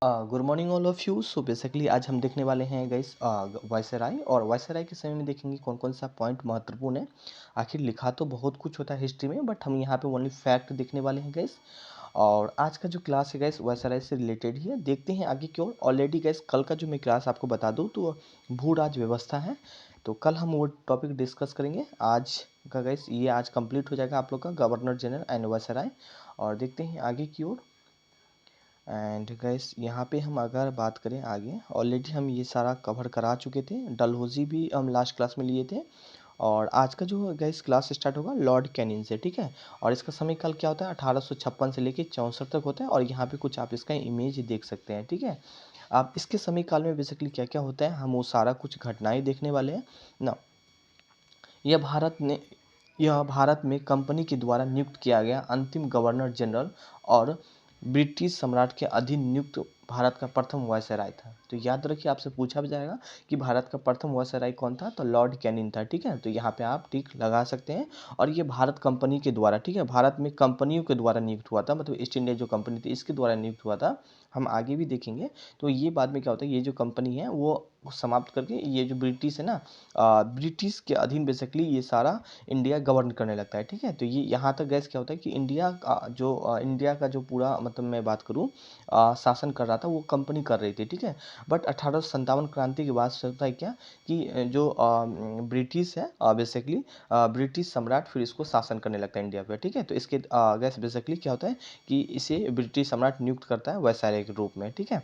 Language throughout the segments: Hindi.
Good morning all of you. So basically आज हम देखने वाले हैं गाइस वायसराय, और वायसराय के समय में देखेंगे कौन कौन सा पॉइंट महत्वपूर्ण है। आखिर लिखा तो बहुत कुछ होता है हिस्ट्री में, बट हम यहाँ पे ओनली फैक्ट देखने वाले हैं गाइस। और आज का जो क्लास है गाइस वायसराय से रिलेटेड ही है। देखते हैं आगे की ओर। ऑलरेडी गाइस कल का जो मैं क्लास आपको बता दूँ तो भू राज व्यवस्था है, तो कल हम वो टॉपिक डिस्कस करेंगे। आज का गाइस ये आज कंप्लीट हो जाएगा आप लोग का गवर्नर जनरल एंड वायसराय। और देखते हैं आगे की ओर। एंड गैस यहाँ पे हम अगर बात करें आगे, ऑलरेडी हम ये सारा कवर करा चुके थे। डलहौजी भी हम लास्ट क्लास में लिए थे। और आज का जो गैस क्लास स्टार्ट होगा लॉर्ड कैनिंग से, ठीक है। और इसका समय काल क्या होता है, 1856 से लेके 64 तक होता है। और यहाँ पे कुछ आप इसका इमेज देख सकते हैं, ठीक है। आप इसके समय काल में बेसिकली क्या क्या होता है, हम वो सारा कुछ घटनाएं देखने वाले हैं ना। यह भारत में कंपनी के द्वारा नियुक्त किया गया अंतिम गवर्नर जनरल और ब्रिटिश सम्राट के अधीन नियुक्त भारत का प्रथम वायसराय था। तो याद रखिए, आपसे पूछा भी जाएगा कि भारत का प्रथम वायसराय कौन था, तो लॉर्ड कैनिंग था, ठीक है। तो यहाँ पे आप टिक लगा सकते हैं। और ये भारत कंपनी के द्वारा, ठीक है, भारत में कंपनियों के द्वारा नियुक्त हुआ था, मतलब ईस्ट इंडिया जो कंपनी थी इसके द्वारा नियुक्त हुआ था। हम आगे भी देखेंगे। तो ये बाद में क्या होता है, ये जो कंपनी है वो समाप्त करके ये जो ब्रिटिश है ना, ब्रिटिश के अधीन बेसिकली ये सारा इंडिया गवर्न करने लगता है, ठीक है। तो ये यहाँ तक गैस क्या होता है कि इंडिया का जो पूरा, मतलब मैं बात करूँ, शासन कर रहा था वो कंपनी कर रही थी, ठीक है। बट 1857 क्रांति के बाद से होता है क्या कि जो ब्रिटिश है बेसिकली ब्रिटिश सम्राट फिर इसको शासन करने लगता है इंडिया पे, ठीक है। तो इसके गैस बेसिकली क्या होता है कि इसे ब्रिटिश सम्राट नियुक्त करता है वायसराय के रूप में, ठीक है।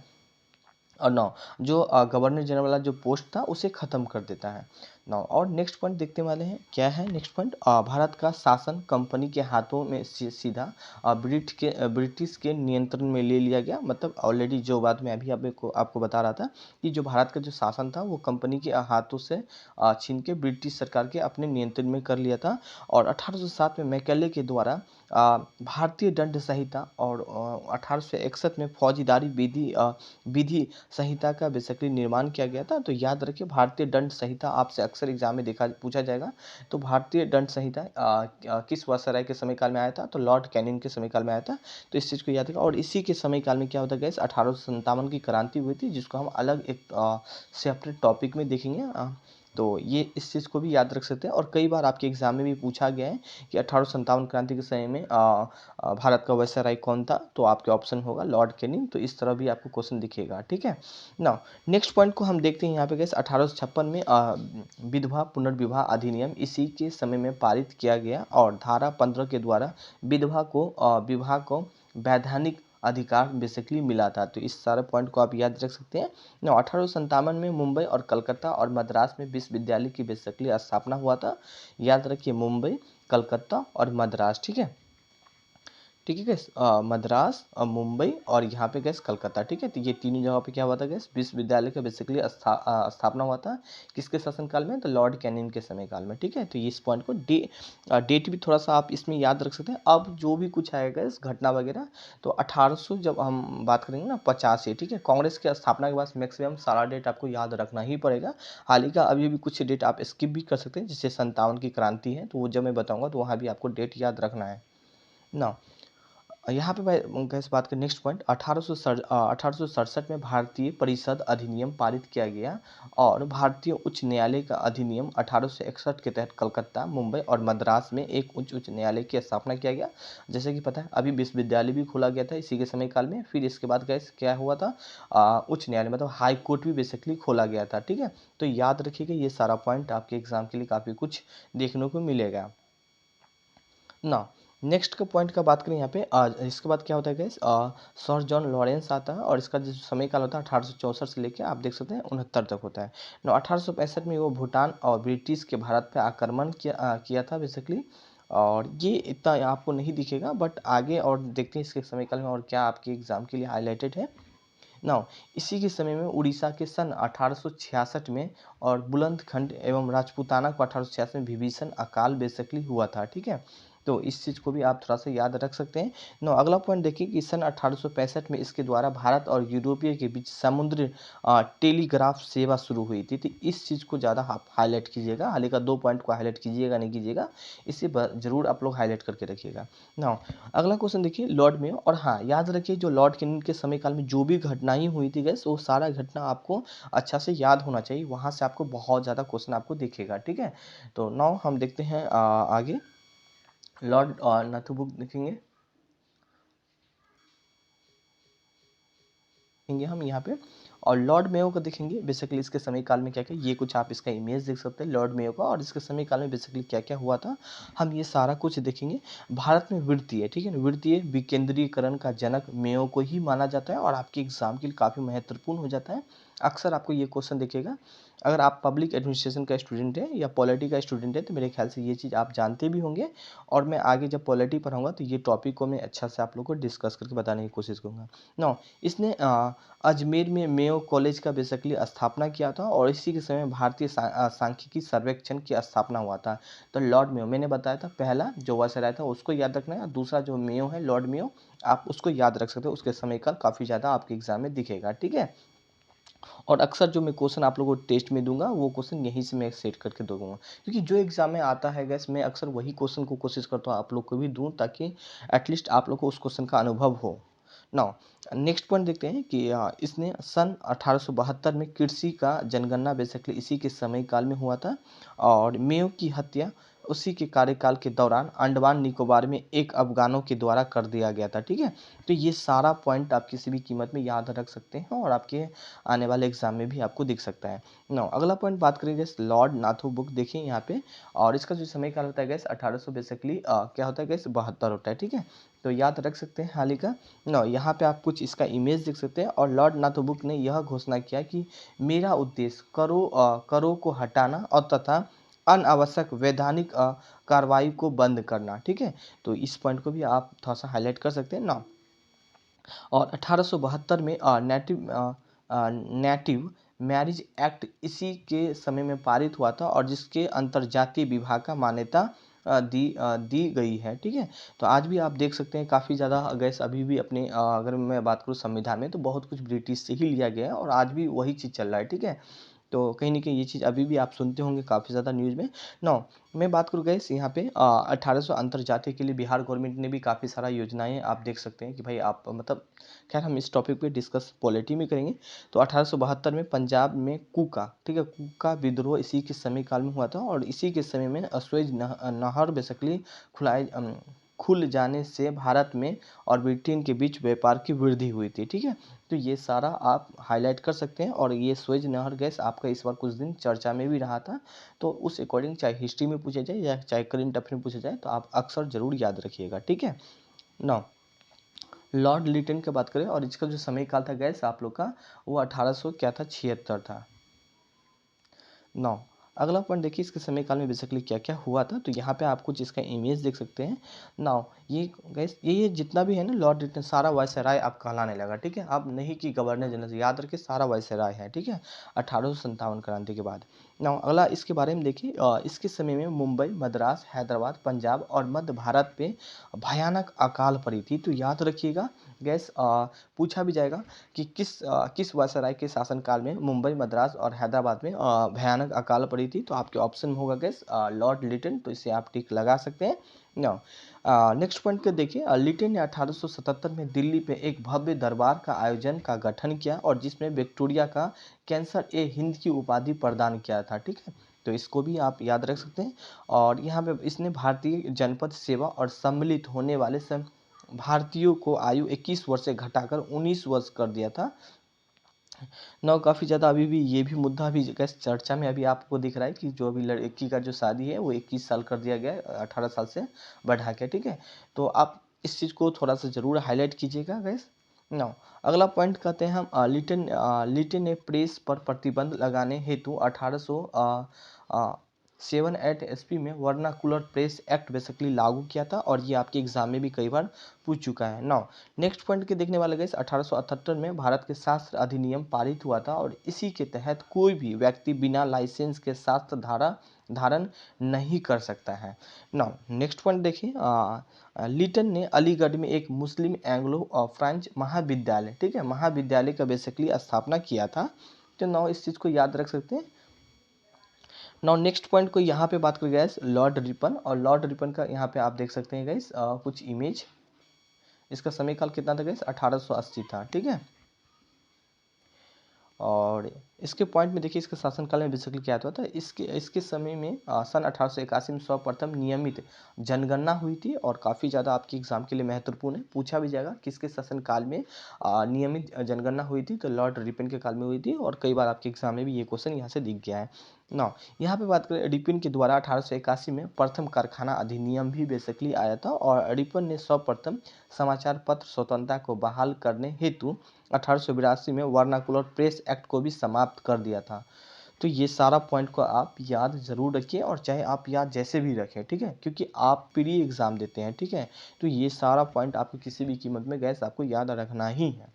और नौ जो गवर्नर जनरल वाला जो पोस्ट था उसे ख़त्म कर देता है। नौ और नेक्स्ट पॉइंट देखने वाले हैं, क्या है नेक्स्ट पॉइंट, भारत का शासन कंपनी के हाथों में सीधा ब्रिटिश के नियंत्रण में ले लिया गया। मतलब ऑलरेडी जो बात मैं अभी आपको बता रहा था कि जो भारत का जो शासन था वो कंपनी के हाथों से छीन के ब्रिटिश सरकार के अपने नियंत्रण में कर लिया था। और 1807 में मैकेले के द्वारा भारतीय दंड संहिता और 1861 में फौजदारी विधि संहिता का बेसिकली निर्माण किया गया था। तो याद रखिए, भारतीय दंड संहिता आपसे अक्सर एग्जाम में पूछा जाएगा। तो भारतीय दंड संहिता किस वायसराय के समय काल में आया था, तो लॉर्ड कैनिंग के समय काल में आया था। तो इस चीज़ को याद रखिए। और इसी के समय काल में क्या होता गया, 1857 की क्रांति हुई थी, जिसको हम अलग एक सेपरेट टॉपिक में देखेंगे। तो ये इस चीज़ को भी याद रख सकते हैं। और कई बार आपके एग्जाम में भी पूछा गया है कि 1857 क्रांति के समय में भारत का वायसराय कौन था, तो आपके ऑप्शन होगा लॉर्ड कैनिंग। तो इस तरह भी आपको क्वेश्चन दिखेगा, ठीक है ना। नेक्स्ट पॉइंट को हम देखते हैं यहाँ पे गैस 1856 में विधवा पुनर्विवाह अधिनियम इसी के समय में पारित किया गया। और धारा 15 के द्वारा विवाह को वैधानिक अधिकार बेसिकली मिला था। तो इस सारे पॉइंट को आप याद रख सकते हैं ना। 1857 में मुंबई और कलकत्ता और मद्रास में विश्वविद्यालय की बेसिकली स्थापना हुआ था। याद रखिए, मुंबई, कलकत्ता और मद्रास, ठीक है। ठीक है गैस, मद्रास, मुंबई और यहाँ पे गैस कलकत्ता, ठीक है। तो ये तीनों जगह पे क्या हुआ था गैस, विश्वविद्यालय का बेसिकली स्थापना हुआ था। किसके शासनकाल में, तो लॉर्ड कैनिंग के समय काल में, ठीक है। तो ये इस पॉइंट को डेट भी थोड़ा सा आप इसमें याद रख सकते हैं। अब जो भी कुछ आएगा इस घटना वगैरह, तो 1800 जब हम बात करेंगे ना 50 से, ठीक है। कांग्रेस की स्थापना के बाद मैक्सिमम सारा डेट आपको याद रखना ही पड़ेगा। हाल ही का अभी भी कुछ डेट आप स्किप भी कर सकते हैं, जैसे 57 की क्रांति है, तो वो जब मैं बताऊँगा तो वहाँ भी आपको डेट याद रखना है ना। यहाँ पे मैं गैस बात करें नेक्स्ट पॉइंट, 1867 में भारतीय परिषद अधिनियम पारित किया गया। और भारतीय उच्च न्यायालय का अधिनियम 1861 के तहत कलकत्ता, मुंबई और मद्रास में एक उच्च न्यायालय की स्थापना किया गया। जैसे कि पता है अभी विश्वविद्यालय भी खोला गया था इसी के समय काल में। फिर इसके बाद गैस क्या हुआ था, उच्च न्यायालय मतलब हाई कोर्ट भी बेसिकली खोला गया था, ठीक है। तो याद रखिएगा, ये सारा पॉइंट आपके एग्जाम के लिए काफ़ी कुछ देखने को मिलेगा ना। नेक्स्ट का पॉइंट का बात करें यहाँ पे, इसके बाद क्या होता है गैस, सर जॉन लॉरेंस आता है। और इसका जो समय काल होता है 1864 से लेकर आप देख सकते हैं 69 तक होता है। 1865 में वो भूटान और ब्रिटिश के भारत पे आक्रमण किया था बेसिकली। और ये इतना आपको नहीं दिखेगा, बट आगे और देखते हैं इसके समय काल में और क्या आपके एग्जाम के लिए हाईलाइटेड है ना। इसी के समय में उड़ीसा के सन 1866 में और बुलंदखंड एवं राजपूताना को 1866 में विभीषण अकाल बेसिकली हुआ था, ठीक है। तो इस चीज़ को भी आप थोड़ा सा याद रख सकते हैं। नो अगला पॉइंट देखिए कि सन 1865 में इसके द्वारा भारत और यूरोपीय के बीच समुद्री टेलीग्राफ सेवा शुरू हुई थी। तो इस चीज़ को ज़्यादा आप हाईलाइट कीजिएगा, हाल का 2 पॉइंट को हाईलाइट कीजिएगा नहीं कीजिएगा, इसे ज़रूर आप लोग हाईलाइट करके रखिएगा। नाउ अगला क्वेश्चन देखिए लॉर्ड मेयो, और हाँ याद रखिए जो लॉर्ड किन के समय काल में जो भी घटनाएं हुई थी गैस, वो सारा घटना आपको अच्छा से याद होना चाहिए, वहाँ से आपको बहुत ज़्यादा क्वेश्चन आपको दिखेगा, ठीक है। तो नाउ हम देखते हैं आगे लॉर्ड नाथू बुक देखेंगे हम यहाँ पे, और लॉर्ड मेयो को देखेंगे बेसिकली इसके समय काल में क्या क्या, ये कुछ आप इसका इमेज देख सकते हैं लॉर्ड मेयो का, और इसके समय काल में बेसिकली क्या क्या हुआ था, हम ये सारा कुछ देखेंगे। भारत में वित्तीय, ठीक है ना, वित्तीय विकेंद्रीकरण का जनक मेयो को ही माना जाता है, और आपके एग्जाम के लिए काफ़ी महत्वपूर्ण हो जाता है। अक्सर आपको ये क्वेश्चन दिखेगा, अगर आप पब्लिक एडमिनिस्ट्रेशन का स्टूडेंट है या पॉलिटी का स्टूडेंट है तो मेरे ख्याल से ये चीज़ आप जानते भी होंगे, और मैं आगे जब पॉलिटी पढ़ाऊंगा तो ये टॉपिक को मैं अच्छा से आप लोग को डिस्कस करके बताने की कोशिश करूँगा। नो इसने अजमेर में मेयो कॉलेज का बेसिकली स्थापना किया था, और इसी के समय भारतीय सांख्यिकी सर्वेक्षण की स्थापना हुआ था। तो लॉर्ड मेयो मैंने बताया था, पहला जो वायसराय था उसको याद रखना है, दूसरा जो मेयो है लॉर्ड मेयो आप उसको याद रख सकते हो, उसके समय का काफ़ी ज़्यादा आपके एग्जाम में दिखेगा, ठीक है। और अक्सर जो मैं क्वेश्चन आप लोगों को टेस्ट में दूंगा वो क्वेश्चन यहीं से मैं सेट करके दूंगा, क्योंकि जो एग्जाम में आता है गैस मैं अक्सर वही क्वेश्चन को कोशिश करता हूँ आप लोग को भी दूं, ताकि एटलीस्ट आप लोग को उस क्वेश्चन का अनुभव हो। नाउ नेक्स्ट पॉइंट देखते हैं कि इसने सन 1872 में कृषि का जनगणना बेसिकली इसी के समय काल में हुआ था, और मेयो की हत्या उसी के कार्यकाल के दौरान अंडमान निकोबार में एक अफगानों के द्वारा कर दिया गया था, ठीक है। तो ये सारा पॉइंट आप किसी भी कीमत में याद रख सकते हैं, और आपके आने वाले एग्जाम में भी आपको दिख सकता है। नो अगला पॉइंट बात करेंगे लॉर्ड नाथू बुक देखिए यहाँ पे, और इसका जो समय काल होता है गैस 1800 बेसिकली क्या होता है गैस 72 होता है, ठीक है। तो याद रख सकते हैं हाल ही का। नो यहाँ पे आप कुछ इसका इमेज देख सकते हैं, और लॉर्ड नाथू बुक ने यह घोषणा किया कि मेरा उद्देश्य करों को हटाना और तथा अनावश्यक वैधानिक कार्रवाई को बंद करना, ठीक है। तो इस पॉइंट को भी आप थोड़ा सा हाईलाइट कर सकते हैं ना। और 1872 में नेटिव मैरिज एक्ट इसी के समय में पारित हुआ था, और जिसके अंतर्जातीय विवाह का मान्यता दी गई है, ठीक है। तो आज भी आप देख सकते हैं काफ़ी ज़्यादा गैस अभी भी अपने अगर मैं बात करूँ संविधान में तो बहुत कुछ ब्रिटिश से ही लिया गया है, और आज भी वही चीज़ चल रहा है, ठीक है। तो कहीं न कहीं ये चीज़ अभी भी आप सुनते होंगे काफ़ी ज़्यादा न्यूज़ में। नाउ मैं बात करूँ गाइस यहाँ पे 1800 अंतर्जातीय के लिए बिहार गवर्नमेंट ने भी काफ़ी सारा योजनाएँ आप देख सकते हैं कि भाई आप मतलब, खैर हम इस टॉपिक पे डिस्कस पॉलिटी में करेंगे। तो 1872 में पंजाब में कूका, ठीक है, कूका विद्रोह इसी के समय काल में हुआ था, और इसी के समय में स्वेज नहर बेसिकली खुल जाने से भारत में और ब्रिटेन के बीच व्यापार की वृद्धि हुई थी, ठीक है। तो ये सारा आप हाईलाइट कर सकते हैं, और ये स्वेज नहर गैस आपका इस बार कुछ दिन चर्चा में भी रहा था, तो उस अकॉर्डिंग चाहे हिस्ट्री में पूछा जाए या चाहे करंट अफेयर में पूछा जाए तो आप अक्सर जरूर याद रखिएगा, ठीक है। नाउ लॉर्ड लिटन की बात करें, और इसका जो समय काल था गैस आप लोग का वो 1800 क्या था 76 था। नौ अगला पॉइंट देखिए इसके समय काल में बेसिकली क्या क्या हुआ था, तो यहाँ पे आप कुछ इसका इमेज देख सकते हैं। नाउ ये गैस ये जितना भी है ना लॉर्ड लिटन सारा वायसराय आप कहलाने लगा, ठीक है। आप नहीं कि गवर्नर जनरल, याद रखिए सारा वायसराय है, ठीक है, 1857 क्रांति के बाद। नाउ अगला इसके बारे में देखिए, इसके समय में मुंबई, मद्रास, हैदराबाद, पंजाब और मध्य भारत पे भयानक अकाल पड़ी थी। तो याद रखिएगा गैस पूछा भी जाएगा कि किस वायसराय के शासनकाल में मुंबई, मद्रास और हैदराबाद में भयानक अकाल पड़ी थी। तो आपके ऑप्शन में होगा गैस लॉर्ड लिटन, तो इसे आप टिक लगा सकते हैं। नाउ नेक्स्ट पॉइंट को देखिए, लिटन ने 1877 में दिल्ली पे एक भव्य दरबार का आयोजन का गठन किया, और जिसमें विक्टोरिया का कैंसर ए हिंद की उपाधि प्रदान किया था, ठीक है। तो इसको भी आप याद रख सकते हैं। और यहाँ पे इसने भारतीय जनपद सेवा और सम्मिलित होने वाले भारतीयों को आयु 21 वर्ष से घटाकर 19 वर्ष कर दिया था। नौ काफ़ी ज़्यादा अभी भी ये भी मुद्दा अभी कैसे चर्चा में अभी आपको दिख रहा है कि जो अभी लड़की का जो शादी है वो 21 साल कर दिया गया है, 18 साल से बढ़ा के, ठीक है। तो आप इस चीज़ को थोड़ा सा ज़रूर हाईलाइट कीजिएगा गैस। नौ अगला पॉइंट कहते हैं हम लिटन ने प्रेस पर प्रतिबंध लगाने हेतु 1878 ईस्वी में वर्नाकुलर प्रेस एक्ट बेसिकली लागू किया था, और ये आपके एग्जाम में भी कई बार पूछ चुका है। नाउ नेक्स्ट पॉइंट के देखने वाले गए 1878 में भारत के शास्त्र अधिनियम पारित हुआ था, और इसी के तहत कोई भी व्यक्ति बिना लाइसेंस के शास्त्र धारा धारण नहीं कर सकता है। नाउ नेक्स्ट पॉइंट देखिए, लिटन ने अलीगढ़ में एक मुस्लिम एंग्लो फ्रेंच महाविद्यालय, ठीक है, महाविद्यालय का बेसिकली स्थापना किया था। तो नाउ इस चीज़ को याद रख सकते हैं। नाउ नेक्स्ट पॉइंट को यहाँ पे बात करें गाइस, लॉर्ड रिपन, और लॉर्ड रिपन का यहाँ पे आप देख सकते हैं गाइस कुछ इमेज। इसका समय काल कितना था गाइस, 1880 था, ठीक है। और इसके पॉइंट में देखिए, इसके शासनकाल में बेसिकली क्या हुआ था, इसके समय में सन 1881 में सर्वप्रथम नियमित जनगणना हुई थी, और काफ़ी ज़्यादा आपके एग्जाम के लिए महत्वपूर्ण है, पूछा भी जाएगा किसके शासनकाल में नियमित जनगणना हुई थी, तो लॉर्ड रिपन के काल में हुई थी, और कई बार आपके एग्जाम में भी ये क्वेश्चन यहाँ से दिख गया है। ना यहाँ पे बात करें, रिपन के द्वारा 1881 में प्रथम कारखाना अधिनियम भी बेसिकली आया था, और रिपन ने सर्वप्रथम समाचार पत्र स्वतंत्रता को बहाल करने हेतु 1882 में वर्नाकुलर प्रेस एक्ट को भी समाप्त कर दिया था। तो ये सारा पॉइंट को आप याद ज़रूर रखिए, और चाहे आप याद जैसे भी रखें, ठीक है, क्योंकि आप प्री एग्ज़ाम देते हैं, ठीक है, तो ये सारा पॉइंट आपको किसी भी कीमत में गैस आपको याद रखना ही है।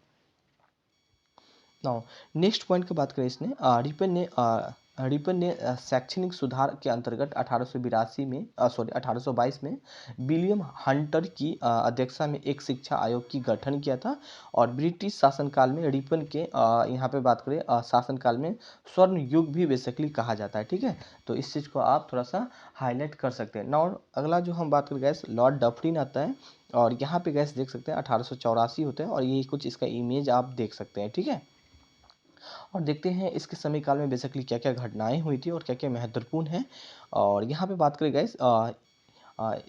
नाउ नेक्स्ट पॉइंट की बात करें, इसने रिपन ने शैक्षणिक सुधार के अंतर्गत 1882 में 1822 में विलियम हंटर की अध्यक्षता में एक शिक्षा आयोग की गठन किया था, और ब्रिटिश शासनकाल में रिपन के यहाँ पे बात करें शासनकाल में स्वर्ण युग भी बेसिकली कहा जाता है, ठीक है, तो इस चीज़ को आप थोड़ा सा हाईलाइट कर सकते हैं। नाउ अगला जो हम बात करें गैस, लॉर्ड डफरिन आता है, और यहाँ पे गैस देख सकते हैं 1884 होते हैं, और ये कुछ इसका इमेज आप देख सकते हैं, ठीक है। और देखते हैं इसके समय काल में बेसिकली क्या क्या घटनाएं हुई थी और क्या क्या महत्वपूर्ण है। और यहाँ पे बात करें गाइस,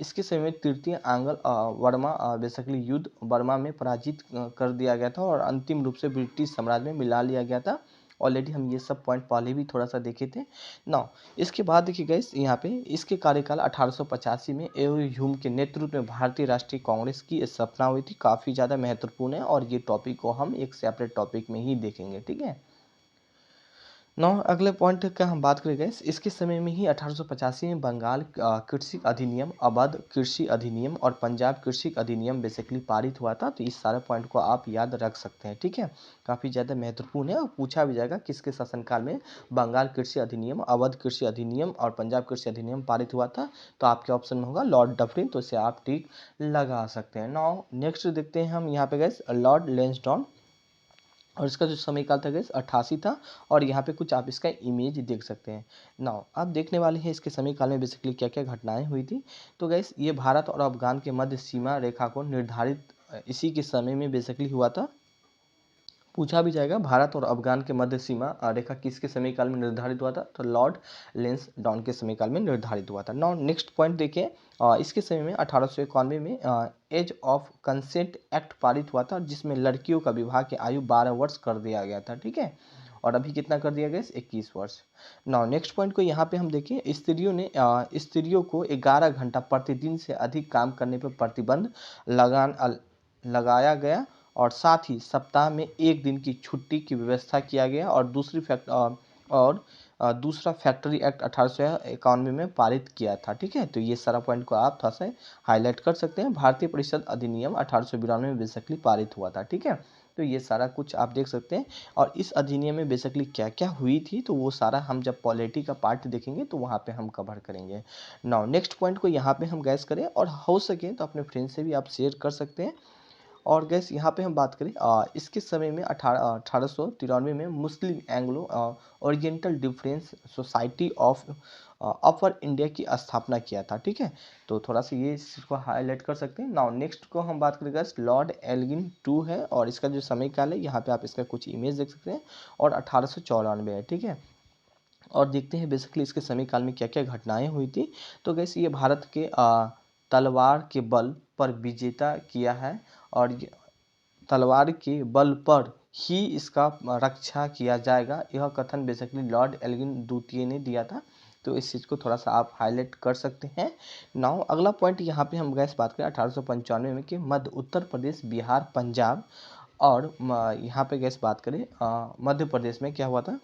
इसके समय में तृतीय आंग्ल वर्मा बेसिकली युद्ध बर्मा में पराजित कर दिया गया था, और अंतिम रूप से ब्रिटिश साम्राज्य में मिला लिया गया था। ऑलरेडी हम ये सब पॉइंट पहले भी थोड़ा सा देखे थे। नाउ इसके बाद देखिए गाइस, यहाँ पे इसके कार्यकाल 1885 में एओ ह्यूम के नेतृत्व में भारतीय राष्ट्रीय कांग्रेस की स्थापना हुई थी, काफ़ी ज़्यादा महत्वपूर्ण है, और ये टॉपिक को हम एक सेपरेट टॉपिक में ही देखेंगे, ठीक है। नौ अगले पॉइंट का हम बात करेंगे, इसके समय में ही 1885 में बंगाल कृषि अधिनियम, अवध कृषि अधिनियम और पंजाब कृषि अधिनियम बेसिकली पारित हुआ था। तो इस सारे पॉइंट को आप याद रख सकते हैं, ठीक है, काफ़ी ज़्यादा महत्वपूर्ण है, और पूछा भी जाएगा किसके शासनकाल में बंगाल कृषि अधिनियम, अवध कृषि अधिनियम और पंजाब कृषि अधिनियम पारित हुआ था। तो आपके ऑप्शन में होगा लॉर्ड डफरिन, तो इसे आप टिक लगा सकते हैं। नाउ नेक्स्ट देखते हैं हम यहाँ पे गए लॉर्ड लेंसडॉन, और इसका जो समय काल था गैस 88 था, और यहाँ पे कुछ आप इसका इमेज देख सकते हैं। नाउ आप देखने वाले हैं इसके समय काल में बेसिकली क्या क्या घटनाएं हुई थी। तो गैस ये भारत और अफगान के मध्य सीमा रेखा को निर्धारित इसी के समय में बेसिकली हुआ था। पूछा भी जाएगा भारत और अफगान के मध्य सीमा रेखा किसके समय काल में निर्धारित हुआ था, तो लॉर्ड लेंसडॉन के समय काल में निर्धारित हुआ था। नाउ नेक्स्ट पॉइंट देखिए, इसके समय में 1891 में एज ऑफ कंसेंट एक्ट पारित हुआ था, जिसमें लड़कियों का विवाह की आयु 12 वर्ष कर दिया गया था, ठीक है, और अभी कितना कर दिया गया, 21 वर्ष। नाउ नेक्स्ट पॉइंट को यहाँ पे हम देखें, स्त्रियों को 11 घंटा प्रतिदिन से अधिक काम करने पर प्रतिबंध लगाया गया, और साथ ही सप्ताह में एक दिन की छुट्टी की व्यवस्था किया गया, और दूसरा फैक्ट्री एक्ट 1891 में पारित किया था, ठीक है। तो ये सारा पॉइंट को आप थोड़ा सा हाईलाइट कर सकते हैं। भारतीय परिषद अधिनियम 1892 में बेसिकली पारित हुआ था, ठीक है, तो ये सारा कुछ आप देख सकते हैं। और इस अधिनियम में बेसिकली क्या क्या हुई थी, तो वो सारा हम जब पॉलिटी का पार्ट देखेंगे तो वहाँ पे हम कवर करेंगे। नाउ नेक्स्ट पॉइंट को यहाँ पे हम गैस करें, और हो सके तो अपने फ्रेंड से भी आप शेयर कर सकते हैं। और गैस यहाँ पे हम बात करें, इसके समय में 1893 में Muslim Anglo Oriental difference society of upper India की स्थापना किया था, ठीक है, तो थोड़ा सा ये इसको हाईलाइट कर सकते हैं। नाउ नेक्स्ट को हम बात करें गैस, लॉर्ड एल्गिन टू है, और इसका जो समय काल है यहाँ पे आप इसका कुछ इमेज देख सकते हैं, और 1894 है, ठीक है। और देखते हैं बेसिकली इसके समय काल में क्या क्या घटनाएं हुई थी। तो गैस ये भारत के तलवार के बल पर विजेता किया है, और तलवार के बल पर ही इसका रक्षा किया जाएगा, यह कथन बेसिकली लॉर्ड एल्गिन द्वितीय ने दिया था। तो इस चीज़ को थोड़ा सा आप हाईलाइट कर सकते हैं। नाउ अगला पॉइंट यहाँ पे हम गैस बात करें 1895 में कि मध्य उत्तर प्रदेश, बिहार, पंजाब, और यहाँ पे गैस बात करें मध्य प्रदेश में क्या हुआ था,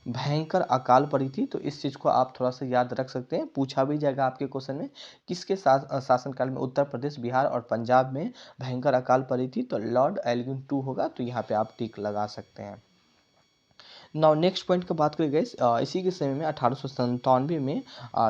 भयंकर अकाल पड़ी थी। तो इस चीज़ को आप थोड़ा सा याद रख सकते हैं, पूछा भी जाएगा आपके क्वेश्चन में किसके शासनकाल में उत्तर प्रदेश, बिहार और पंजाब में भयंकर अकाल पड़ी थी, तो लॉर्ड एल्गिन टू होगा, तो यहाँ पे आप टिक लगा सकते हैं। नाउ नेक्स्ट पॉइंट का बात करें गाइस, इसी के समय में 1897 में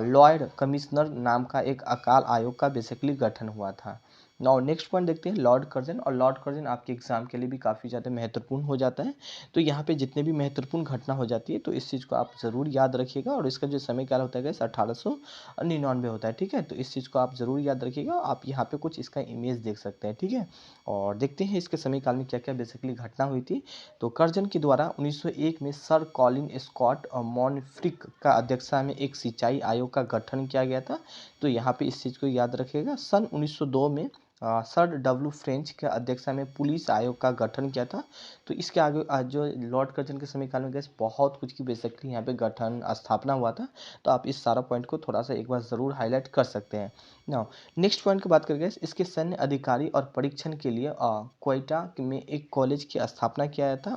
लॉयड कमिश्नर नाम का एक अकाल आयोग का बेसिकली गठन हुआ था। नाउ नेक्स्ट पॉइंट देखते हैं लॉर्ड कर्जन, और लॉर्ड कर्जन आपके एग्जाम के लिए भी काफ़ी ज़्यादा महत्वपूर्ण हो जाता है। तो यहाँ पे जितने भी महत्वपूर्ण घटना हो जाती है तो इस चीज़ को आप ज़रूर याद रखिएगा, और इसका जो समय काल होता है गाइस 1899 होता है, ठीक है। तो इस चीज़ को आप ज़रूर याद रखिएगा, आप यहाँ पे कुछ इसका इमेज देख सकते हैं, ठीक है। और देखते हैं इसके समय काल में क्या क्या बेसिकली घटना हुई थी। तो कर्जन के द्वारा 1901 में सर कॉलिन स्कॉट मॉनफ्रिक का अध्यक्षता में एक सिंचाई आयोग का गठन किया गया था। तो यहाँ पे इस चीज़ को याद रखिएगा। सन 1902 में सर डब्ल्यू फ्रेंच के अध्यक्षता में पुलिस आयोग का गठन किया था। तो इसके आगे जो लॉर्ड कर्जन के समय काल में गैस बहुत कुछ की बेसिकली यहाँ पे गठन स्थापना हुआ था। तो आप इस सारा पॉइंट को थोड़ा सा एक बार ज़रूर हाईलाइट कर सकते हैं। नाउ नेक्स्ट पॉइंट की बात करें गैस, इसके सैन्य अधिकारी और परीक्षण के लिए क्वेटा में एक कॉलेज की स्थापना किया गया था।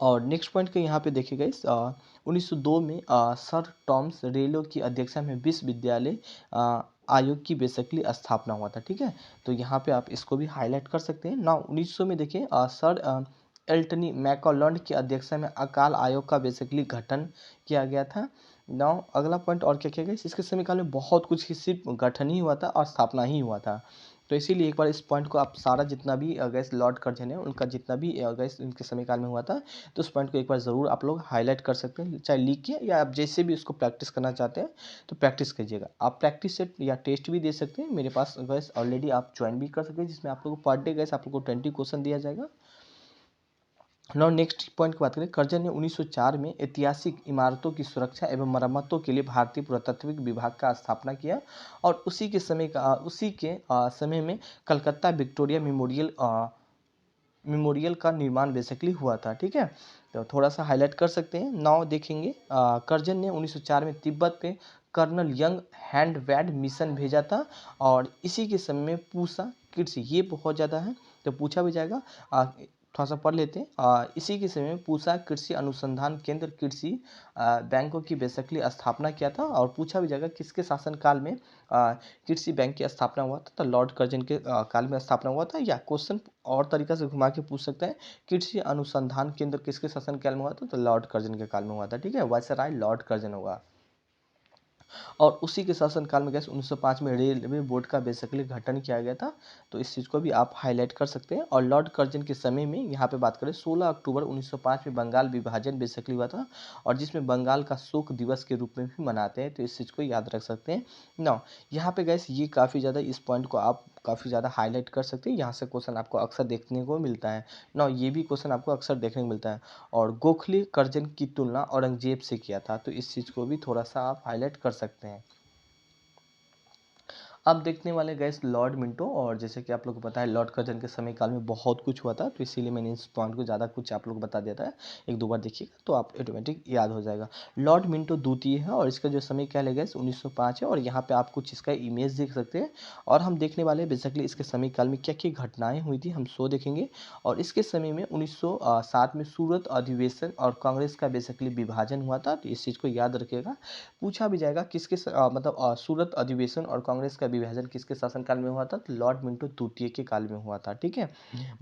और नेक्स्ट पॉइंट के यहाँ पे देखिएगा, इस 1902 में सर टॉमस रेलो की अध्यक्षता में विश्वविद्यालय आयोग की बेसिकली स्थापना हुआ था, ठीक है। तो यहाँ पे आप इसको भी हाईलाइट कर सकते हैं। नाउ 1900 में देखिए सर एल्टनी मैकॉलॉन्ड की अध्यक्षता में अकाल आयोग का बेसिकली गठन किया गया था। नाउ अगला पॉइंट और क्या किया गया, इसके समय काल में बहुत कुछ ही सिर्फ गठन ही हुआ था और स्थापना ही हुआ था। तो इसीलिए एक बार इस पॉइंट को आप सारा जितना भी गैस लॉर्ड कर्जन है उनका जितना भी गैस इनके समय काल में हुआ था, तो उस पॉइंट को एक बार ज़रूर आप लोग हाईलाइट कर सकते हैं, चाहे लिख के या आप जैसे भी उसको प्रैक्टिस करना चाहते हैं तो प्रैक्टिस कीजिएगा। आप प्रैक्टिस सेट या टेस्ट भी दे सकते हैं, मेरे पास गैस ऑलरेडी आप ज्वाइन भी कर सकते हैं, जिसमें आप लोग को पर डे गैस आप लोग को 20 क्वेश्चन दिया जाएगा। नाउ नेक्स्ट पॉइंट की बात करें, कर्जन ने 1904 में ऐतिहासिक इमारतों की सुरक्षा एवं मरम्मतों के लिए भारतीय पुरातत्विक विभाग का स्थापना किया, और उसी के समय में कलकत्ता विक्टोरिया मेमोरियल का निर्माण बेसिकली हुआ था, ठीक है। तो थोड़ा सा हाईलाइट कर सकते हैं। नाउ देखेंगे कर्जन ने 1904 में तिब्बत पे कर्नल यंग हैंडवैड मिशन भेजा था, और इसी के समय में पूसा कृषि, ये बहुत ज़्यादा है तो पूछा भी जाएगा। थोड़ा सा पढ़ लेते हैं। इसी के समय में पूसा कृषि अनुसंधान केंद्र कृषि बैंकों की बेसिकली स्थापना किया था, और पूछा भी जाएगा किसके शासनकाल में कृषि बैंक की स्थापना हुआ था। तो लॉर्ड कर्जन के काल में स्थापना हुआ था, या क्वेश्चन और तरीका से घुमा के पूछ सकते हैं कृषि अनुसंधान केंद्र किसके शासनकाल में हुआ था, तो लॉर्ड कर्जन के काल में हुआ था, ठीक है। वायसराय लॉर्ड कर्जन होगा। और उसी के शासनकाल में गैस 1905 में रेलवे बोर्ड का बेसिकली गठन किया गया था। तो इस चीज़ को भी आप हाईलाइट कर सकते हैं। और लॉर्ड कर्जन के समय में यहाँ पे बात करें 16 अक्टूबर 1905 में बंगाल विभाजन बेसिकली हुआ था, और जिसमें बंगाल का शोक दिवस के रूप में भी मनाते हैं। तो इस चीज़ को याद रख सकते हैं। ना यहाँ पे गैस ये काफ़ी ज़्यादा इस पॉइंट को आप काफ़ी ज़्यादा हाईलाइट कर सकते हैं, यहाँ से क्वेश्चन आपको अक्सर देखने को मिलता है ना, ये भी क्वेश्चन आपको अक्सर देखने को मिलता है। और गोखले कर्जन की तुलना औरंगजेब से किया था, तो इस चीज़ को भी थोड़ा सा आप हाईलाइट कर सकते हैं। अब देखने वाले गैस लॉर्ड मिंटो, और जैसे कि आप लोग को पता है लॉर्ड कर्जन के समय काल में बहुत कुछ हुआ था, तो इसीलिए मैंने इस पॉइंट को ज़्यादा कुछ आप लोग को बता दिया था। एक दो बार देखिएगा तो आप ऑटोमेटिक याद हो जाएगा। लॉर्ड मिंटो द्वितीय है, और इसका जो समय काल है गैस 1905 है, और यहाँ पे आप कुछ इसका इमेज देख सकते हैं। और हम देखने वाले हैं बेसिकली इसके समय काल में क्या क्या घटनाएं हुई थी, हम सो देखेंगे। और इसके समय में 1907 में सूरत अधिवेशन और कांग्रेस का बेसिकली विभाजन हुआ था, तो इस चीज़ को याद रखिएगा। पूछा भी जाएगा मतलब सूरत अधिवेशन और कांग्रेस का विभाजन किसके शासनकाल में हुआ था, तो लॉर्ड मिंटो द्वितीय के काल में हुआ था, ठीक है।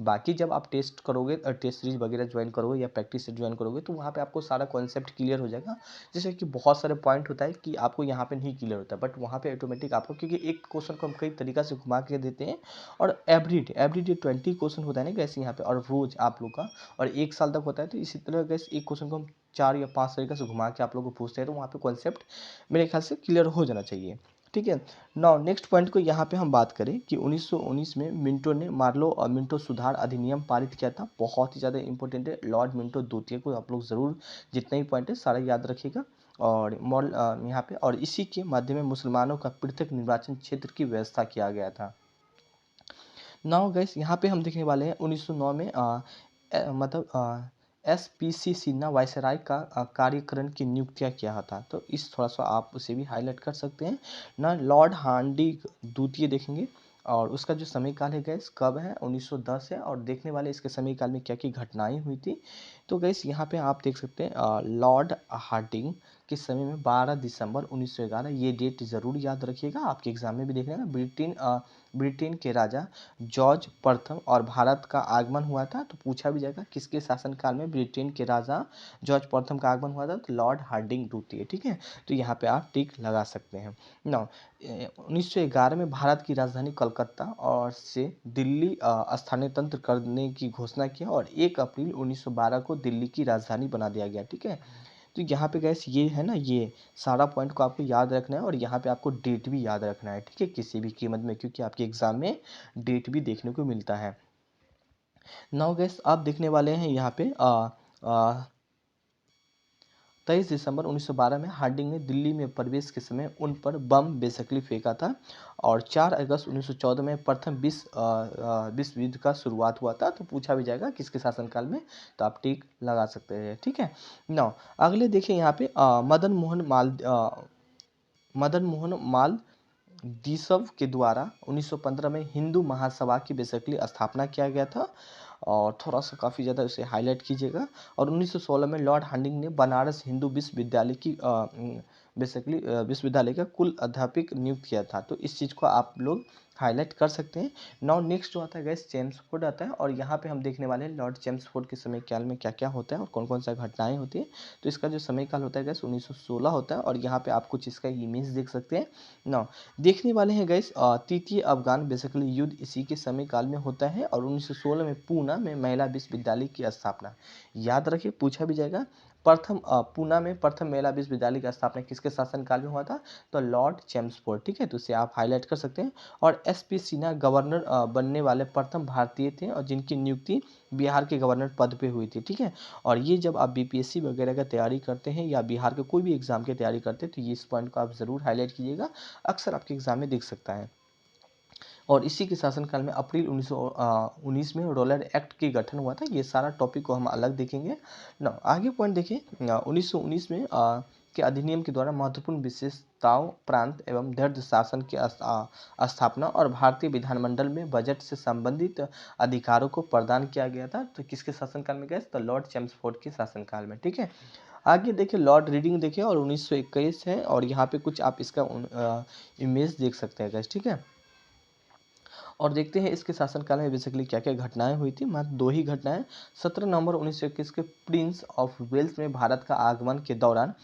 बाकी जब आप टेस्ट करोगे, टेस्ट सीरीज वगैरह ज्वाइन करोगे या प्रैक्टिस से ज्वाइन करोगे, तो वहाँ पे आपको सारा कॉन्सेप्ट क्लियर हो जाएगा। जैसे कि बहुत सारे पॉइंट होता है कि आपको यहाँ पे नहीं क्लियर होता, बट वहाँ पे ऑटोमेटिक आपको, क्योंकि एक क्वेश्चन को हम कई तरीका से घुमा के देते हैं, और एवरीडे 20 क्वेश्चन होता है ना गैस यहाँ पे, और रोज आप लोग का, और 1 साल तक होता है। तो इसी तरह गैस एक क्वेश्चन को हम 4 या 5 तरीके से घुमा के आप लोग को पूछते हैं, तो वहाँ पे कॉन्सेप्ट मेरे ख्याल से क्लियर हो जाना चाहिए, ठीक है। नाउ नेक्स्ट पॉइंट को यहाँ पे हम बात करें कि 1919 में मिंटो ने मार्लो और मिंटो सुधार अधिनियम पारित किया था, बहुत ही ज़्यादा इंपॉर्टेंट है। लॉर्ड मिंटो द्वितीय को आप लोग ज़रूर जितने भी पॉइंट है सारा याद रखिएगा। और यहाँ पे, और इसी के माध्यम में मुसलमानों का पृथक निर्वाचन क्षेत्र की व्यवस्था किया गया था। नाउ गैस यहाँ पे हम देखने वाले हैं 1909 में मतलब SPC सिन्हा वायसराय का कार्यकरण की नियुक्तियाँ किया था। तो इस थोड़ा सा आप उसे भी हाईलाइट कर सकते हैं ना। लॉर्ड हार्डी द्वितीय देखेंगे, और उसका जो समय काल है गैस कब है, 1910 है। और देखने वाले इसके समय काल में क्या क्या घटनाएं हुई थी। तो गैस यहाँ पे आप देख सकते हैं लॉर्ड हार्डिंग के समय में 12 दिसंबर 1911, ये डेट ज़रूर याद रखिएगा, आपके एग्जाम में भी देख लेना। ब्रिटेन के राजा जॉर्ज प्रथम और भारत का आगमन हुआ था? तो पूछा भी जाएगा किसके शासनकाल में ब्रिटेन के राजा जॉर्ज प्रथम का आगमन हुआ था? तो लॉर्ड हार्डिंग द्वितीय। ठीक है, तो यहाँ पे आप टिक लगा सकते हैं। 1911 में भारत की राजधानी कलकत्ता और से दिल्ली स्थानांतरित करने की घोषणा किया और 1 अप्रैल 1912 को दिल्ली की राजधानी बना दिया गया। ठीक है, तो यहाँ पे गैस ये है ना, ये सारा पॉइंट को आपको याद रखना है और यहाँ पे आपको डेट भी याद रखना है। ठीक है, किसी भी कीमत में, क्योंकि आपके एग्जाम में डेट भी देखने को मिलता है। नाउ गैस आप देखने वाले हैं यहाँ पे 23 दिसंबर 1912 में हार्डिंग ने दिल्ली में प्रवेश के समय उन पर बम बेसिकली फेंका था और 4 अगस्त 1914 में प्रथम विश्व युद्ध का शुरुआत हुआ था। तो पूछा भी जाएगा किसके शासनकाल में, तो आप टिक लगा सकते हैं। ठीक है, नाउ अगले देखिए यहाँ पे मदन मोहन माल दिसव के द्वारा 1915 में हिंदू महासभा की बेसिकली स्थापना किया गया था और थोड़ा सा काफ़ी ज़्यादा उसे हाईलाइट कीजिएगा। और 1916 में लॉर्ड हार्डिंग ने बनारस हिंदू विश्वविद्यालय की बेसिकली विश्वविद्यालय का कुल अध्यापक नियुक्त किया था। तो इस चीज़ को आप लोग हाईलाइट कर सकते हैं। नाउ नेक्स्ट जो आता है गैस चेम्सफोर्ड आता है और यहाँ पे हम देखने वाले हैं लॉर्ड चेम्सफोर्ड के समय काल में क्या क्या होता है और कौन कौन सा घटनाएं होती है। तो इसका जो समय काल होता है गैस 1916 होता है और यहाँ पे आप कुछ इसका इमेज देख सकते हैं। नाउ देखने वाले हैं गैस तृतीय अफगान बेसिकली युद्ध इसी के समय काल में होता है और 1916 में पूना में महिला विश्वविद्यालय की स्थापना। याद रखिए, पूछा भी जाएगा पूना में प्रथम महिला विश्वविद्यालय की स्थापना किसके शासनकाल में हुआ था? तो लॉर्ड चेम्सफोर्ड। ठीक है, तो इसे आप हाईलाइट कर सकते हैं। और एसपी सिन्हा गवर्नर बनने वाले प्रथम भारतीय थे और जिनकी नियुक्ति बिहार के गवर्नर पद पे हुई थी। ठीक है, और ये जब आप बीपीएससी वगैरह का तैयारी करते हैं या बिहार के कोई भी एग्जाम की तैयारी करते हैं तो ये इस पॉइंट को आप जरूर हाईलाइट कीजिएगा, अक्सर आपके एग्जाम में दिख सकता है। और इसी के शासनकाल में अप्रैल 1919 में रोलर एक्ट की गठन हुआ था। ये सारा टॉपिक को हम अलग देखेंगे ना। आगे पॉइंट देखिए, 1919 में के अधिनियम के द्वारा महत्वपूर्ण विशेषताओं प्रांत एवं दृढ़ शासन की स्थापना और भारतीय विधानमंडल में बजट से संबंधित अधिकारों को प्रदान किया गया था। तो किसके शासनकाल में गया? तो लॉर्ड चेम्सफोर्ड के शासनकाल में। ठीक है, आगे देखिए लॉर्ड रीडिंग देखिए और 1921 है और यहाँ पे कुछ आप इसका इमेज देख सकते हैं गैस। ठीक है, और देखते हैं इसके शासनकाल में बेसिकली क्या क्या घटनाएं हुई थी। मात्र 2 ही घटनाएं। 17 नवंबर 1921 के प्रिंस ऑफ वेल्स में भारत का आगमन के दौरान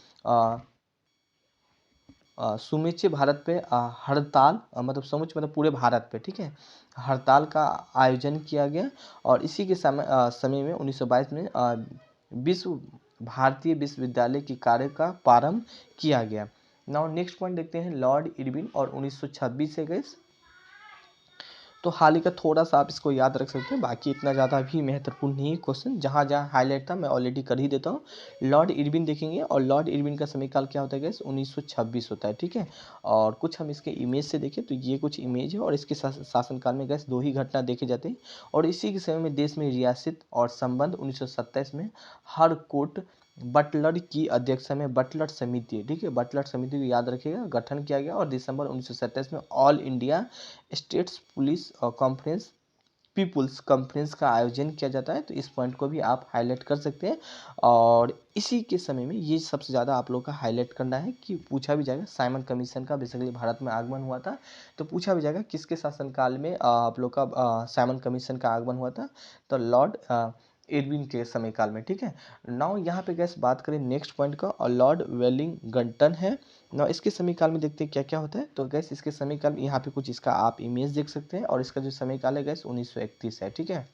समूचे भारत पे हड़ताल मतलब समूचे मतलब पूरे भारत पे, ठीक है, हड़ताल का आयोजन किया गया और इसी के समय में 1922 में विश्व भारतीय विश्वविद्यालय की कार्य का प्रारंभ किया गया। नाउ नेक्स्ट पॉइंट देखते हैं लॉर्ड इरविन और 1926 से गए। तो हाल ही का थोड़ा सा आप इसको याद रख सकते हैं, बाकी इतना ज़्यादा भी महत्वपूर्ण नहीं है क्वेश्चन। जहाँ जहाँ हाईलाइट था मैं ऑलरेडी कर ही देता हूँ। लॉर्ड इरविन देखेंगे और लॉर्ड इरविन का समयकाल क्या होता है गैस? 1926 होता है। ठीक है, और कुछ हम इसके इमेज से देखें तो ये कुछ इमेज है और इसके शासनकाल में गैस 2 ही घटना देखे जाते हैं और इसी के समय में देश में रियासत और संबंध 1927 में हर कोर्ट बटलर की अध्यक्षता में बटलर समिति, ठीक है, बटलर समिति को याद रखिएगा, गठन किया गया और दिसंबर 1927 में All India States Police Conference People's Conference का आयोजन किया जाता है। तो इस पॉइंट को भी आप हाईलाइट कर सकते हैं और इसी के समय में ये सबसे ज़्यादा आप लोग का हाईलाइट करना है कि पूछा भी जाएगा साइमन कमीशन का बेसिकली भारत में आगमन हुआ था। तो पूछा भी जाएगा किसके शासनकाल में आप लोग का साइमन कमीशन का आगमन हुआ था? तो लॉर्ड इरविन के समय काल में। ठीक है, नाउ यहाँ पे गैस बात करें नेक्स्ट पॉइंट का और लॉर्ड वेलिंगटन है। नाउ इसके समय काल में देखते हैं क्या क्या होता है। तो गैस इसके समय काल में यहाँ पे कुछ इसका आप इमेज देख सकते हैं और इसका जो समय काल है गैस 1931 है। ठीक है,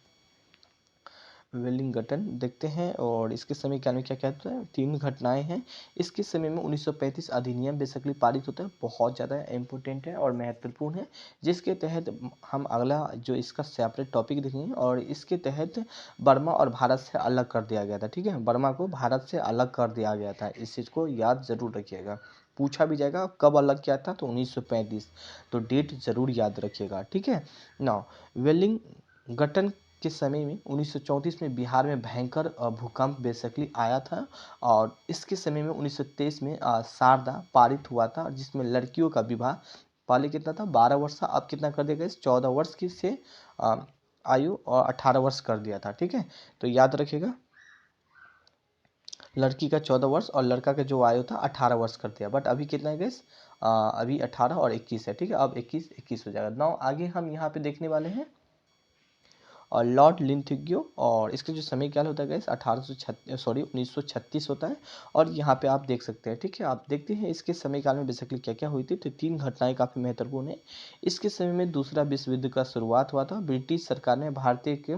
वेलिंगटन देखते हैं और इसके समय काल में क्या क्या होता है। 3 घटनाएं हैं। इसके समय में 1935 अधिनियम बेसिकली पारित होता है, बहुत ज़्यादा इम्पोर्टेंट है और महत्वपूर्ण है, जिसके तहत हम अगला जो इसका सेपरेट टॉपिक देखेंगे और इसके तहत बर्मा और भारत से अलग कर दिया गया था। ठीक है, बर्मा को भारत से अलग कर दिया गया था, इस चीज़ को याद जरूर रखिएगा। पूछा भी जाएगा कब अलग किया था? तो 1935, तो डेट जरूर याद रखिएगा। ठीक है, नाउ वेलिंगटन के समय में 1934 में बिहार में भयंकर भूकंप बेसिकली आया था और इसके समय में 1923 में शारदा पारित हुआ था जिसमें लड़कियों का विवाह पहले कितना था 12 वर्ष था, अब कितना कर दिया गया? 14 वर्ष की से आयु और 18 वर्ष कर दिया था। ठीक है, तो याद रखिएगा लड़की का 14 वर्ष और लड़का का जो आयु था 18 वर्ष कर दिया, बट अभी कितना है गैस? अभी 18 और 21 है, ठीक है, अब 21 हो जाएगा। नाउ आगे हम यहाँ पे देखने वाले हैं और लॉर्ड लिंथगियो, और इसका जो समय काल होता है गाइस 1936 होता है। और यहाँ पे आप देख सकते हैं, ठीक है, आप देखते हैं इसके समय काल में बेसिकली क्या क्या हुई थी। तो 3 घटनाएं काफ़ी महत्वपूर्ण है। इसके समय में दूसरा विश्व युद्ध का शुरुआत हुआ था। ब्रिटिश सरकार ने भारतीय के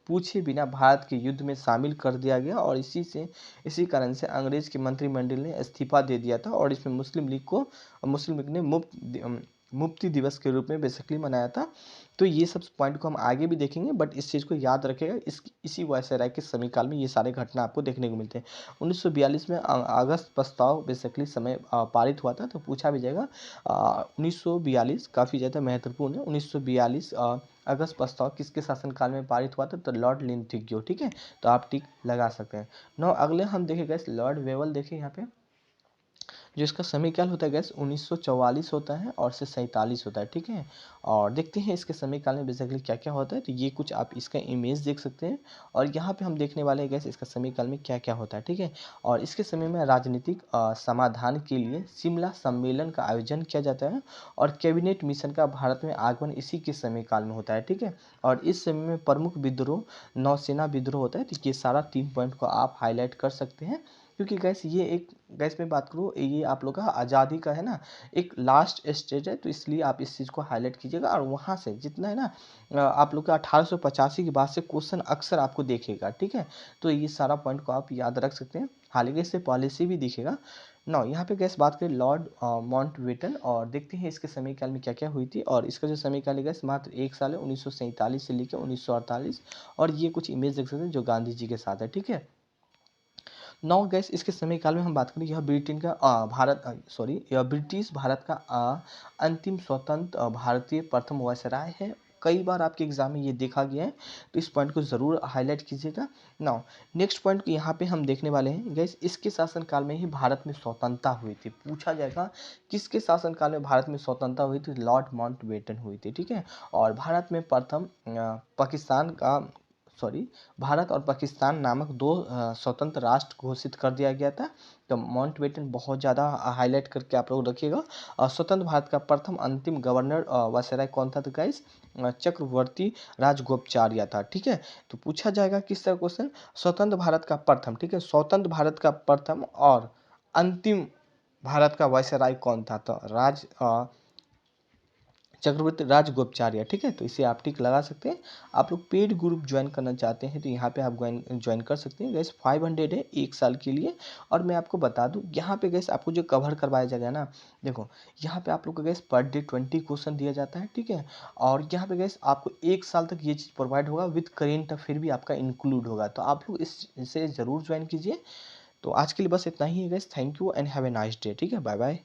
पूछे बिना भारत के युद्ध में शामिल कर दिया गया, और इसी कारण से अंग्रेज के मंत्रिमंडल ने इस्तीफा दे दिया था, और इसमें मुस्लिम लीग ने मुक्ति दिवस के रूप में बेसिकली मनाया था। तो ये सब पॉइंट को हम आगे भी देखेंगे, बट इस चीज़ को याद रखेगा, इसी वायसराय के समयकाल में ये सारे घटना आपको देखने को मिलते हैं। 1942 में अगस्त प्रस्ताव बेसिकली समय पारित हुआ था। तो पूछा भी जाएगा 1942 काफ़ी ज़्यादा महत्वपूर्ण है। 1942 अगस्त प्रस्ताव किसके शासनकाल में पारित हुआ था? तो लॉर्ड लिंथगियो, ठीक है, तो आप टिक लगा सकते हैं। नौ अगले हम देखेंगे लॉर्ड वेवल, देखिए यहाँ पे जो इसका समय काल होता है गैस 1944 होता है और से 47 होता है, ठीक है। और देखते हैं इसके समय काल में बेसिकली क्या क्या होता है। तो ये कुछ आप इसका इमेज देख सकते हैं, और यहाँ पे हम देखने वाले हैं गैस इसका समय काल में क्या क्या होता है, ठीक है। और इसके समय में राजनीतिक समाधान के लिए शिमला सम्मेलन का आयोजन किया जाता है, और कैबिनेट मिशन का भारत में आगमन इसी के समय काल में होता है, ठीक है। और इस समय में प्रमुख विद्रोह नौसेना विद्रोह होता है। तो ये सारा 3 पॉइंट को आप हाईलाइट कर सकते हैं, क्योंकि गैस ये एक, गैस में बात करूँ, ये आप लोग का आज़ादी का है ना एक लास्ट स्टेज है। तो इसलिए आप इस चीज़ को हाईलाइट कीजिएगा, और वहाँ से जितना है ना आप लोग का 1885 के बाद से क्वेश्चन अक्सर आपको देखेगा, ठीक है। तो ये सारा पॉइंट को आप याद रख सकते हैं। हालांकि इससे पॉलिसी भी दिखेगा। ना यहाँ पे गैस बात करें लॉर्ड माउंटबेटन, और देखते हैं इसके समय काल में क्या क्या हुई थी। और इसका जो समय काल है गैस मात्र 1 साल है, 1947 से लेकर 1948। और ये कुछ इमेज देख सकते हैं जो गांधी जी के साथ है, ठीक है। नौ गैस इसके समय काल में हम बात करें, यह ब्रिटेन का यह ब्रिटिश भारत का अंतिम स्वतंत्र भारतीय प्रथम वायसराय है। कई बार आपके एग्जाम में ये देखा गया है, तो इस पॉइंट को ज़रूर हाईलाइट कीजिएगा। नाउ नेक्स्ट पॉइंट को यहाँ पे हम देखने वाले हैं गैस, इसके शासनकाल में ही भारत में स्वतंत्रता हुई थी। पूछा जाएगा किसके शासनकाल में भारत में स्वतंत्रता हुई थी? लॉर्ड माउंटबेटन हुई थी, ठीक है। और भारत और पाकिस्तान नामक 2 स्वतंत्र राष्ट्र घोषित कर दिया गया था। तो माउंटबेटन बहुत ज़्यादा हाईलाइट करके आप लोग रखिएगा। स्वतंत्र भारत का प्रथम अंतिम गवर्नर वायसराय कौन था? तो गाइस चक्रवर्ती राजगोपाचार्य था, ठीक है। तो पूछा जाएगा किस तरह क्वेश्चन, स्वतंत्र भारत का प्रथम, ठीक है, स्वतंत्र भारत का प्रथम और अंतिम भारत का वायसराय कौन था? तो चक्रवर्ती राजगोपाचार्य, ठीक है। तो इसे आप टिक लगा सकते हैं। आप लोग पेड ग्रुप ज्वाइन करना चाहते हैं तो यहाँ पे आप ज्वाइन कर सकते हैं। गैस 500 है 1 साल के लिए। और मैं आपको बता दूं यहाँ पे गैस आपको जो कवर करवाया जाएगा ना, देखो यहाँ पे आप लोग को गैस पर डे 20 क्वेश्चन दिया जाता है, ठीक है। और यहाँ पे गैस आपको 1 साल तक ये चीज़ प्रोवाइड होगा विद करेंट अफेयर भी आपका इंक्लूड होगा। तो आप लोग इसे ज़रूर ज्वाइन कीजिए। तो आज के लिए बस इतना ही है gas. Thank you and have a nice day, ठीक है, बाय बाय।